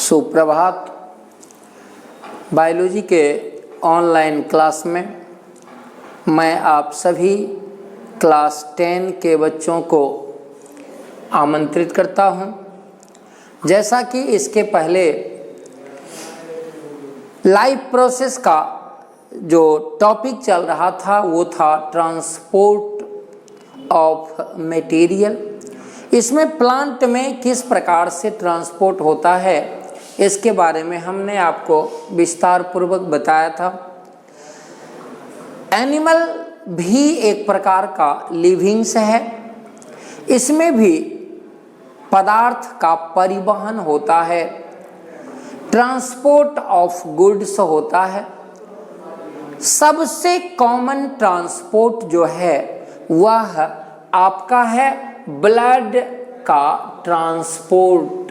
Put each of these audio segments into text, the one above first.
सुप्रभात। बायोलॉजी के online class में मैं आप सभी क्लास 10 के बच्चों को आमंत्रित करता हूं। जैसा कि इसके पहले लाइफ प्रोसेस का जो टॉपिक चल रहा था वो था ट्रांसपोर्ट ऑफ मटेरियल। इसमें प्लांट में किस प्रकार से ट्रांसपोर्ट होता है इसके बारे में हमने आपको विस्तार पूर्वक बताया था। एनिमल भी एक प्रकार का लिविंग्स है, इसमें भी पदार्थ का परिवहन होता है, ट्रांसपोर्ट ऑफ गुड्स होता है। सबसे कॉमन ट्रांसपोर्ट जो है वह आपका है ब्लड का ट्रांसपोर्ट,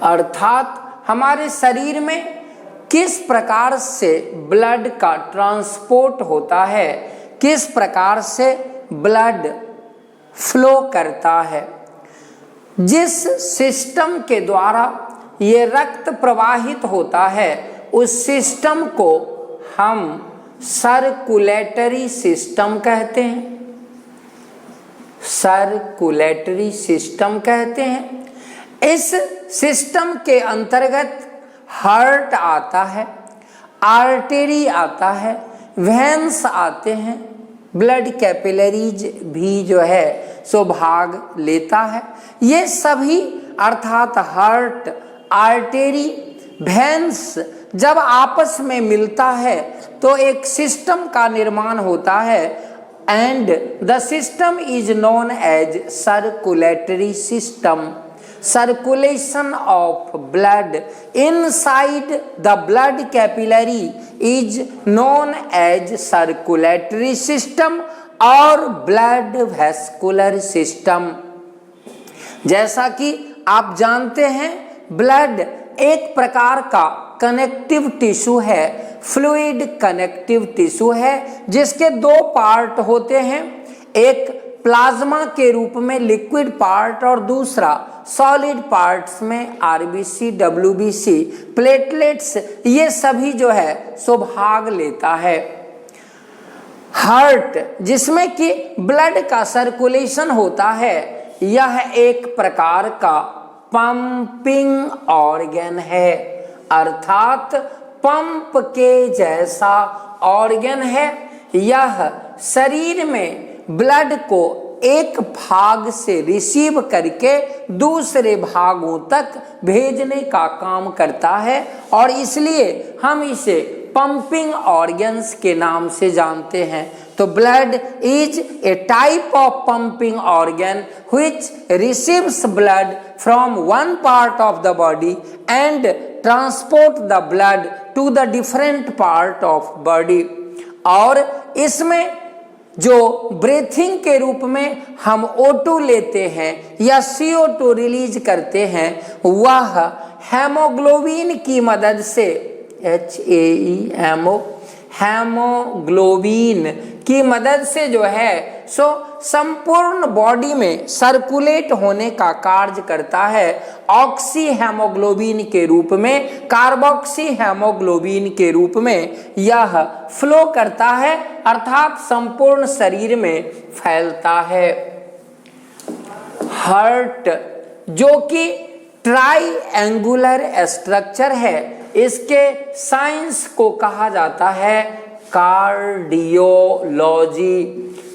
अर्थात हमारे शरीर में किस प्रकार से ब्लड का ट्रांसपोर्ट होता है, किस प्रकार से ब्लड फ्लो करता है। जिस सिस्टम के द्वारा ये रक्त प्रवाहित होता है उस सिस्टम को हम सर्कुलेटरी सिस्टम कहते हैं। सर्कुलेटरी सिस्टम कहते हैं। इस सिस्टम के अंतर्गत हार्ट आता है, आर्टरी आता है, वेन्स आते हैं, ब्लड कैपिलरीज भी जो है सो भाग लेता है। ये सभी अर्थात हार्ट, आर्टरी, वेन्स जब आपस में मिलता है तो एक सिस्टम का निर्माण होता है and the system is known as circulatory system. Circulation of blood inside the blood capillary is known as circulatory system और blood vascular system। जैसा कि आप जानते हैं ब्लड एक प्रकार का कनेक्टिव टिश्यू है, फ्लूइड कनेक्टिव टिश्यू है, जिसके दो पार्ट होते हैं, एक प्लाज्मा के रूप में लिक्विड पार्ट और दूसरा सॉलिड पार्ट्स में आरबीसी, डब्ल्यूबीसी, प्लेटलेट्स, ये सभी जो है सो भाग लेता है। हार्ट जिसमें कि ब्लड का सर्कुलेशन होता है, यह एक प्रकार का पंपिंग ऑर्गन है, अर्थात पंप के जैसा ऑर्गन है। यह शरीर में ब्लड को एक भाग से रिसीव करके दूसरे भागों तक भेजने का काम करता है और इसलिए हम इसे पंपिंग ऑर्गन्स के नाम से जानते हैं। तो blood is a type of pumping organ which receives blood from one part of the body and transport the blood to the different part of body। और इसमें जो ब्रीथिंग के रूप में हम O2 लेते हैं या CO2 रिलीज करते हैं, वह हेमोग्लोबिन की मदद से हेमोग्लोबिन की मदद से जो है सो संपूर्ण बॉडी में सर्कुलेट होने का कार्य करता है। ऑक्सी हेमोग्लोबिन के रूप में, कार्बोक्सी हेमोग्लोबिन के रूप में यह फ्लो करता है, अर्थात संपूर्ण शरीर में फैलता है। हार्ट जो कि ट्राइएंगुलर स्ट्रक्चर है, इसके साइंस को कहा जाता है cardiology.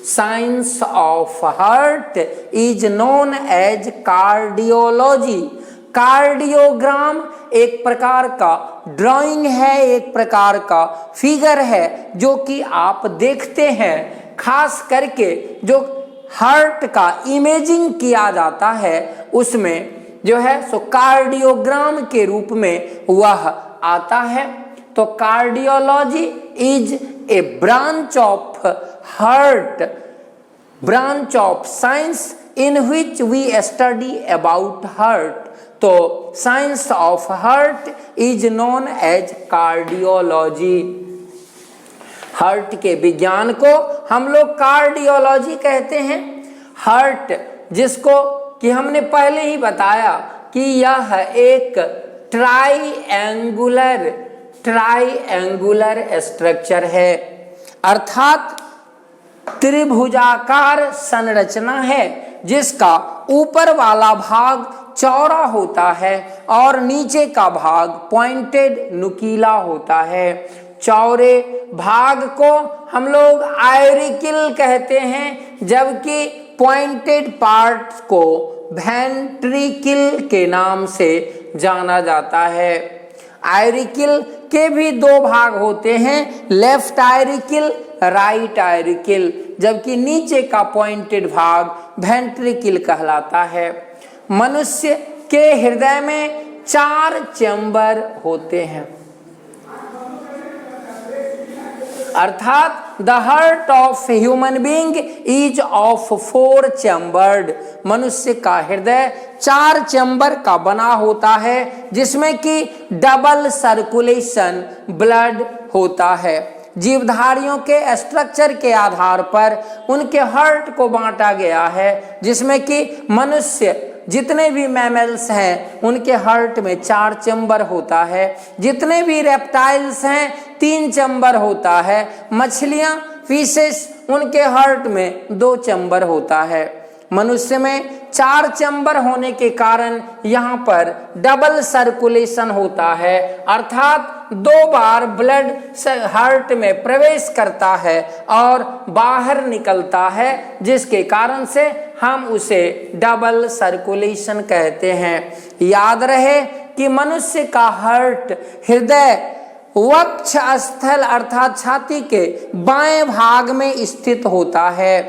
Science of heart is known as cardiology. Cardiogram एक प्रकार का ड्राइंग है, एक प्रकार का फिगर है जो कि आप देखते हैं। खास करके जो हार्ट का इमेजिंग किया जाता है उसमें जो है सो कार्डियोग्राम के रूप में वह आता है। तो cardiology is a branch of heart, branch of science in which we study about heart. तो science of heart is known as cardiology. Heart के विज्ञान को हम लोग कार्डियोलॉजी कहते हैं। हार्ट जिसको कि हमने पहले ही बताया कि यह एक ट्राइएंगुलर स्ट्रक्चर है, अर्थात त्रिभुजाकार संरचना है जिसका ऊपर वाला भाग चौड़ा होता है और नीचे का भाग पॉइंटेड नुकीला होता है। चौड़े भाग को हम लोग आयरिकल कहते हैं, जबकि पॉइंटेड पार्ट को वेंट्रिकल के नाम से जाना जाता है। आयरिकल के भी दो भाग होते हैं, लेफ्ट आयरिकल, राइट आयरिकल, जबकि नीचे का पॉइंटेड भाग वेंट्रिकल कहलाता है। मनुष्य के हृदय में 4 चैम्बर होते हैं, अर्थात the heart of human being is of 4 chambered. मनुष्य का हृदय 4 चैम्बर का बना होता है, जिसमें कि डबल सर्कुलेशन ब्लड होता है। जीवधारियों के स्ट्रक्चर के आधार पर उनके हार्ट को बांटा गया है, जिसमें कि मनुष्य जितने भी मैमल्स हैं उनके हार्ट में 4 चैम्बर होता है, जितने भी रेप्टाइल्स हैं 3 चैम्बर होता है, मछलियां फिशेस उनके हार्ट में 2 चैम्बर होता है। मनुष्य में 4 चैम्बर होने के कारण यहाँ पर डबल सर्कुलेशन होता है, अर्थात 2 बार ब्लड हार्ट में प्रवेश करता है और बाहर निकलता है, जिसके कारण से हम उसे डबल सर्कुलेशन कहते हैं। याद रहे कि मनुष्य का हार्ट, हृदय वक्ष स्थल अर्थात छाती के बाएं भाग में स्थित होता है।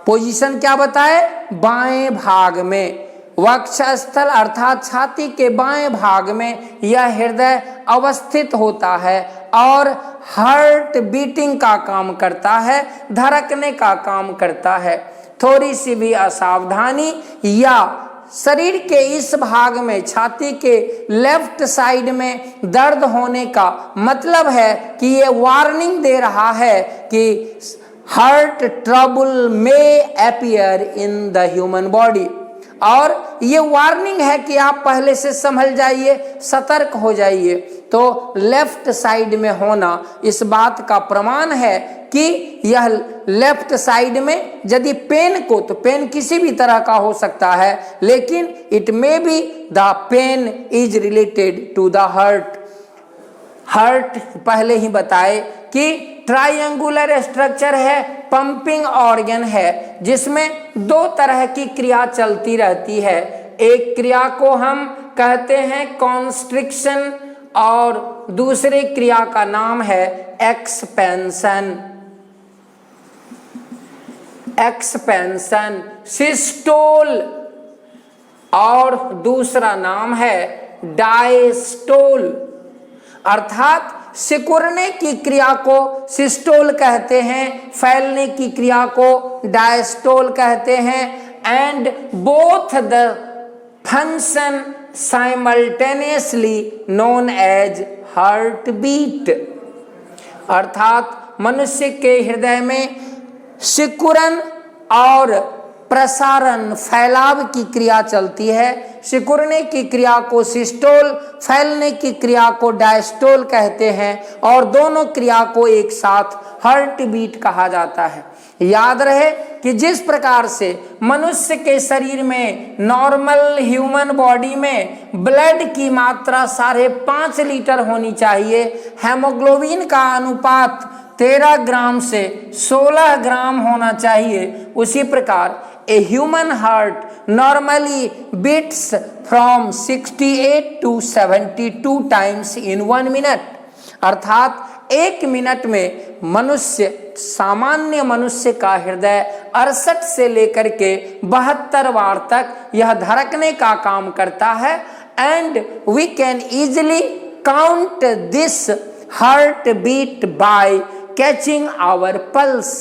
पोजीशन क्या बताए? बाएं भाग में। वक्ष स्थल अर्थात छाती के बाएं भाग में यह हृदय अवस्थित होता है और हार्ट बीटिंग का काम करता है, धड़कने का काम करता है। थोड़ी सी भी असावधानी या शरीर के इस भाग में, छाती के लेफ्ट साइड में दर्द होने का मतलब है कि ये वार्निंग दे रहा है कि हार्ट ट्रबल में appear in the human body, और ये वार्निंग है कि आप पहले से संभल जाइए, सतर्क हो जाइए। तो लेफ्ट साइड में होना इस बात का प्रमाण है कि यह लेफ्ट साइड में यदि पेन को, तो पेन किसी भी तरह का हो सकता है, लेकिन it may be the pain is related to the heart. Heart पहले ही बताए कि ट्राइएंगुलर स्ट्रक्चर है, पंपिंग ऑर्गन है, जिसमें 2 तरह की क्रिया चलती रहती है। एक क्रिया को हम कहते हैं कॉन्स्ट्रिक्शन और दूसरी क्रिया का नाम है एक्सपेंशन। एक्सपेंशन सिस्टोल और दूसरा नाम है डायस्टोल, अर्थात सिकुड़ने की क्रिया को सिस्टोल कहते हैं, फैलने की क्रिया को डायस्टोल कहते हैं। And both the function simultaneously known as heart beat, अर्थात मनुष्य के हृदय में सिकुड़न और प्रसारण, फैलाव की क्रिया चलती है। सिकुड़ने की क्रिया को सिस्टोल, फैलने की क्रिया को डायस्टोल कहते हैं, और दोनों क्रिया को एक साथ हार्ट बीट कहा जाता है। याद रहे कि जिस प्रकार से मनुष्य के शरीर में, नॉर्मल ह्यूमन बॉडी में ब्लड की मात्रा 5.5 लीटर होनी चाहिए, हेमोग्लोबिन का अनुपात 13 ग्राम से 16 ग्राम होना चाहिए, उसी प्रकार a human heart normally beats from 68 to 72 times in 1 minute, अर्थात 1 मिनट में मनुष्य, सामान्य मनुष्य का हृदय 68 से लेकर के 72 बार तक यह धड़कने का काम करता है। And we can easily count this heart beat by catching our pulse.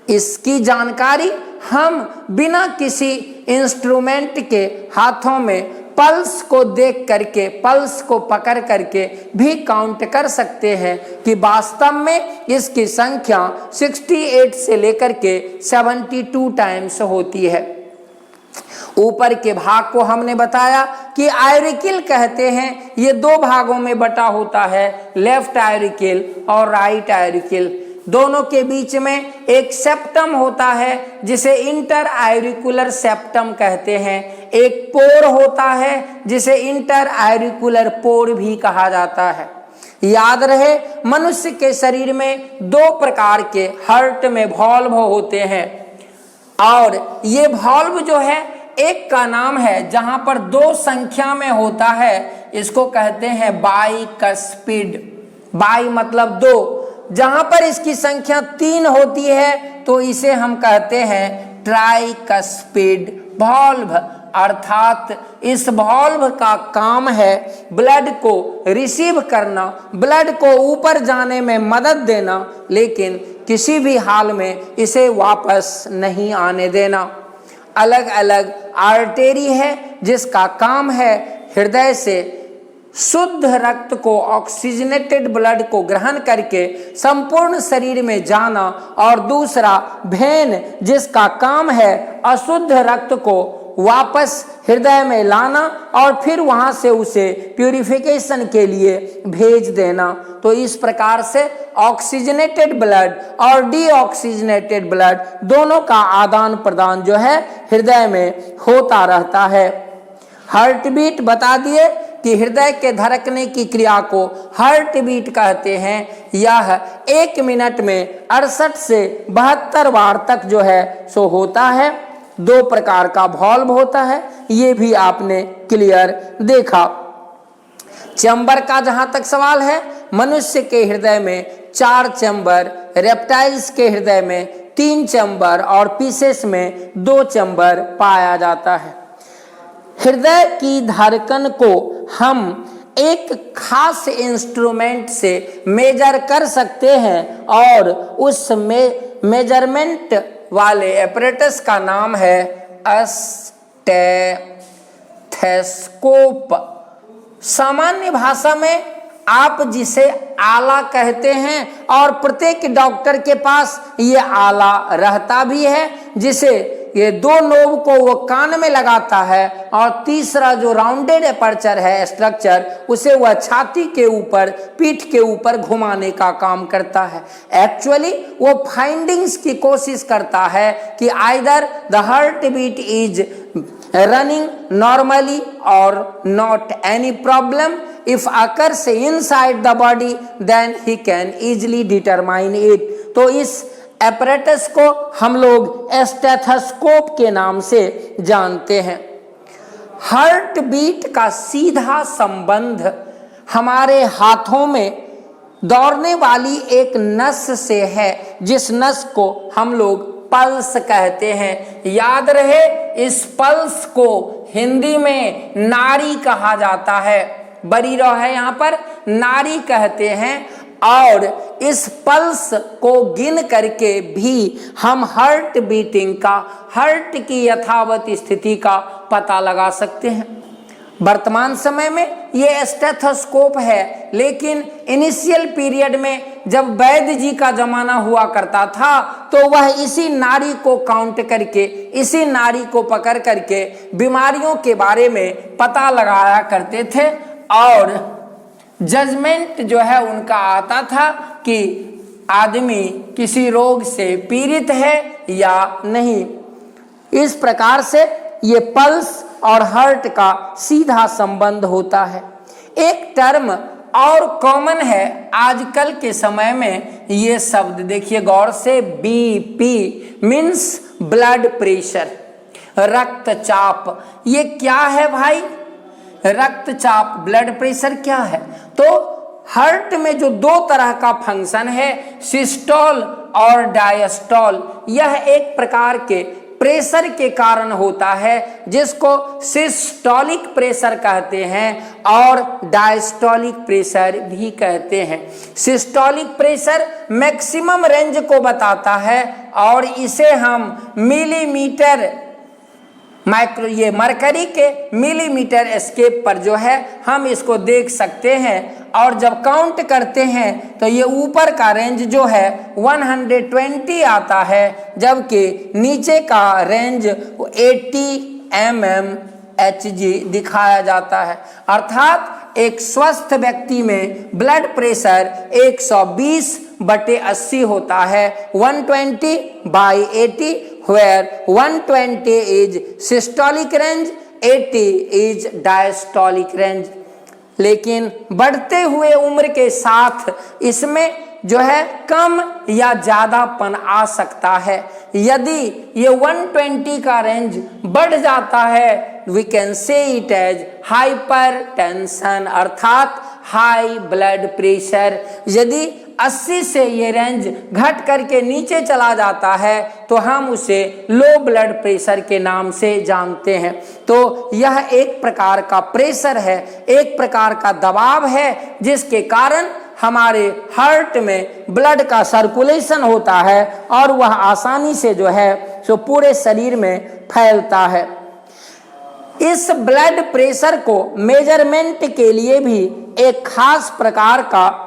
इसकी जानकारी हम बिना किसी इंस्ट्रूमेंट के हाथों में पल्स को देख करके, पल्स को पकड़ करके भी काउंट कर सकते हैं कि वास्तव में इसकी संख्या 68 से लेकर के 72 टाइम्स होती है। ऊपर के भाग को हमने बताया कि आयरिकल कहते हैं, ये दो भागों में बटा होता है, लेफ्ट आयरिकल और राइट आयरिकल। दोनों के बीच में एक सेप्टम होता है जिसे इंटर आयरिकुलर सेप्टम कहते हैं। एक पोर होता है जिसे इंटर आयरिकुलर पोर भी कहा जाता है। याद रहे, मनुष्य के शरीर में दो प्रकार के हार्ट में वॉल्व होते हैं, और ये वॉल्व जो है, एक का नाम है जहां पर दो संख्या में होता है, इसको कहते हैं बाइकस्पिड। बाई मतलब दो, जहां पर इसकी संख्या 3 होती है तो इसे हम कहते हैं ट्राइकस्पिड वॉल्व। अर्थात इस वॉल्व का काम है ब्लड को रिसीव करना, ब्लड को ऊपर जाने में मदद देना, लेकिन किसी भी हाल में इसे वापस नहीं आने देना। अलग अलग आर्टरी है जिसका काम है हृदय से शुद्ध रक्त को, ऑक्सीजनेटेड ब्लड को ग्रहण करके संपूर्ण शरीर में जाना, और दूसरा भेन जिसका काम है अशुद्ध रक्त को वापस हृदय में लाना और फिर वहां से उसे प्यूरिफिकेशन के लिए भेज देना। तो इस प्रकार से ऑक्सीजनेटेड ब्लड और डीऑक्सीजनेटेड ब्लड दोनों का आदान प्रदान जो है हृदय में होता रहता है। हार्ट बीट बता दिए कि हृदय के धड़कने की क्रिया को हार्ट बीट कहते हैं। यह 1 मिनट में 68 से 72 बार तक जो है सो होता है। 2 प्रकार का वॉल्व होता है, ये भी आपने क्लियर देखा। चैम्बर का जहां तक सवाल है, मनुष्य के हृदय में 4 चैम्बर, रेप्टाइल्स के हृदय में 3 चैम्बर और पीसेस में 2 चैम्बर पाया जाता है। हृदय की धड़कन को हम एक खास इंस्ट्रूमेंट से मेजर कर सकते हैं, और उस मेजरमेंट वाले एपरेटस का नाम है स्टेथोस्कोप। सामान्य भाषा में आप जिसे आला कहते हैं, और प्रत्येक डॉक्टर के पास ये आला रहता भी है, जिसे ये 2 नोब को वो कान में लगाता है, और तीसरा जो राउंडेड एपर्चर है स्ट्रक्चर, उसे वह छाती के ऊपर, पीठ के ऊपर घुमाने का काम करता है। एक्चुअली वो फाइंडिंग्स की कोशिश करता है कि either the heart beat is running normally और not any problem. If occurs inside the body, then he can easily determine it। तो इस एपरेटस को हम लोग स्टेथोस्कोप के नाम से जानते हैं। हार्ट बीट का सीधा संबंध हमारे हाथों में दौड़ने वाली एक नस से है, जिस नस को हम लोग पल्स कहते हैं। याद रहे, इस पल्स को हिंदी में नाड़ी कहा जाता है। बड़ी रह है यहाँ पर, नाड़ी कहते हैं। और इस पल्स को गिन करके भी हम हार्ट बीटिंग का, हार्ट की यथावत स्थिति का पता लगा सकते हैं। वर्तमान समय में ये स्टेथोस्कोप है, लेकिन इनिशियल पीरियड में जब वैद्य जी का जमाना हुआ करता था, तो वह इसी नाड़ी को काउंट करके, इसी नाड़ी को पकड़ करके बीमारियों के बारे में पता लगाया करते थे, और जजमेंट जो है उनका आता था कि आदमी किसी रोग से पीड़ित है या नहीं। इस प्रकार से ये पल्स और हार्ट का सीधा संबंध होता है। एक टर्म और कॉमन है आजकल के समय में, ये शब्द देखिए गौर से, बीपी मीन्स ब्लड प्रेशर, रक्तचाप। ये क्या है भाई? रक्तचाप, ब्लड प्रेशर क्या है? तो हार्ट में जो 2 तरह का फंक्शन है, सिस्टोल और डायस्टोल, यह एक प्रकार के प्रेशर के कारण होता है, जिसको सिस्टोलिक प्रेशर कहते हैं और डायस्टोलिक प्रेशर भी कहते हैं। सिस्टोलिक प्रेशर मैक्सिमम रेंज को बताता है, और इसे हम मिलीमीटर माइक्रो, ये मरकरी के मिलीमीटर स्केल पर जो है हम इसको देख सकते हैं। और जब काउंट करते हैं तो ये ऊपर का रेंज जो है 120 आता है, जबकि नीचे का रेंज 80 mmHg दिखाया जाता है। अर्थात एक स्वस्थ व्यक्ति में ब्लड प्रेशर 120/80 होता है, 120/80, where 120 is systolic range, 80 is diastolic range। लेकिन बढ़ते हुए उम्र के साथ इसमें जो है कम या ज़्यादापन आ सकता है। यदि ये 120 का रेंज बढ़ जाता है, we can say it as hypertension, अर्थात हाई ब्लड प्रेशर। यदि 80 से ये रेंज घट करके नीचे चला जाता है तो हम उसे लो ब्लड प्रेशर के नाम से जानते हैं। तो यह एक प्रकार का प्रेशर है, एक प्रकार का दबाव है, जिसके कारण हमारे हार्ट में ब्लड का सर्कुलेशन होता है और वह आसानी से जो है सो पूरे शरीर में फैलता है। इस ब्लड प्रेशर को मेजरमेंट के लिए भी एक खास प्रकार का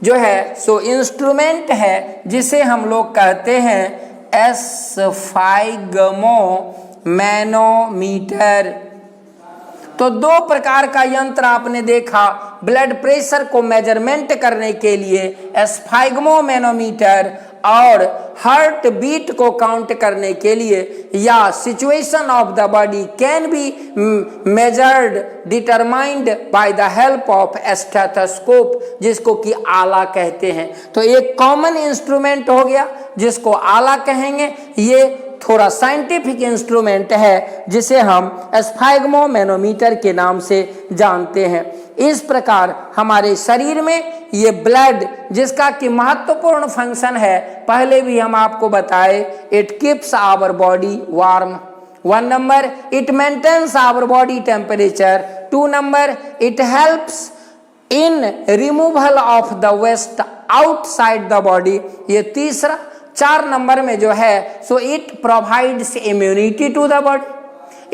जो है सो इंस्ट्रूमेंट है, जिसे हम लोग कहते हैं एस्फाइगमोमैनोमीटर। तो दो प्रकार का यंत्र आपने देखा ब्लड प्रेशर को मेजरमेंट करने के लिए, एस्फाइगमोमैनोमीटर, और हार्ट बीट को काउंट करने के लिए, या situation of the body can be measured determined by the help of stethoscope, जिसको कि आला कहते हैं। तो एक कॉमन इंस्ट्रूमेंट हो गया जिसको आला कहेंगे, ये थोड़ा साइंटिफिक इंस्ट्रूमेंट है जिसे हम एस्फाइगमोमैनोमीटर के नाम से जानते हैं। इस प्रकार हमारे शरीर में ये ब्लड, जिसका कि महत्वपूर्ण फंक्शन है, पहले भी हम आपको बताए, it keeps our body warm. 1 number, it maintains our body temperature. 2 number, it helps in removal of the waste outside the body. ये तीसरा। 4 नंबर में जो है so it provides immunity to the body.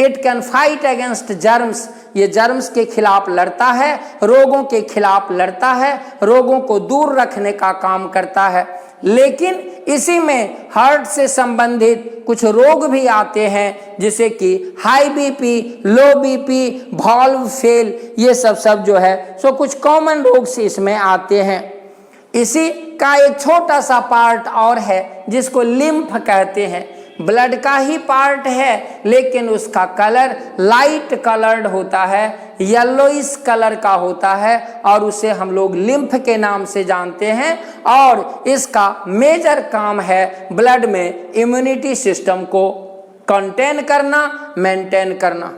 It can fight against germs, ये germs के खिलाफ लड़ता है, रोगों के खिलाफ लड़ता है, रोगों को दूर रखने का काम करता है। लेकिन इसी में हार्ट से संबंधित कुछ रोग भी आते हैं, जैसे कि हाई बीपी, लो बीपी, वॉल्व फेल, ये सब जो है सो कुछ कॉमन रोग से इसमें आते हैं। इसी का एक छोटा सा पार्ट और है जिसको लिम्फ कहते हैं। ब्लड का ही पार्ट है, लेकिन उसका कलर लाइट कलर्ड होता है, येलोइश कलर का होता है, और उसे हम लोग लिम्फ के नाम से जानते हैं। और इसका मेजर काम है ब्लड में इम्यूनिटी सिस्टम को कंटेन करना, मेंटेन करना।